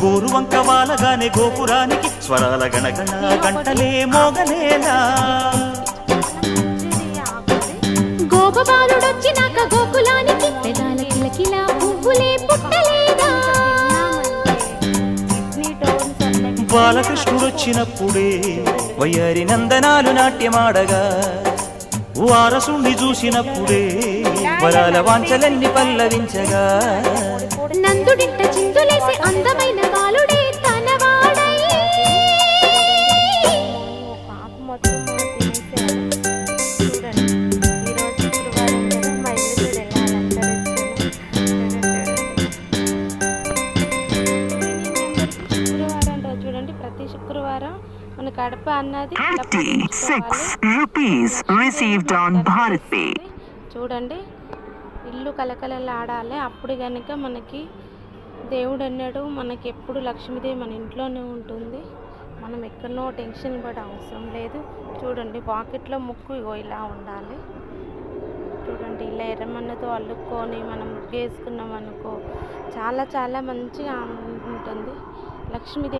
గోరువంక వాలగానే గోపురానికి స్వరాల గణగణ గంటలే మోగలేలా. గోపబాలుడొచ్చినాక గోకులానికి పెదాల కిలకిలా పువ్వులే పుట్టలేదా. బాలకృష్ణుడొచ్చినప్పుడే వయ్యారి నందనాలు నాట్యమాడగా, వారసుణ్ణి చూసినప్పుడే వరాల వాంఛలన్నీ పల్లవించగా, నందుడింట చిందులేసి అందమైన బాలుడే తనవాడై. చూడండి ప్రతి శుక్రవారం మన కడప అన్నది 56 rupees received on Bharat Pay. చూడండి ఇల్లు కలకలలాడాలి. అప్పుడు కనుక మనకి దేవుడు అన్నాడు మనకి ఎప్పుడు లక్ష్మీదేవి మన ఇంట్లోనే ఉంటుంది. మనం ఎక్కడనో టెన్షన్ పడే అవసరం లేదు. చూడండి పాకెట్లో ముక్కు ఇగో ఇలా ఉండాలి. చూడండి ఇలా ఎర్రమన్నతో అల్లుకొని మనం ముగ్గు వేసుకున్నాం అనుకో చాలా చాలా మంచిగా ఉంటుంది. లక్ష్మీదేవి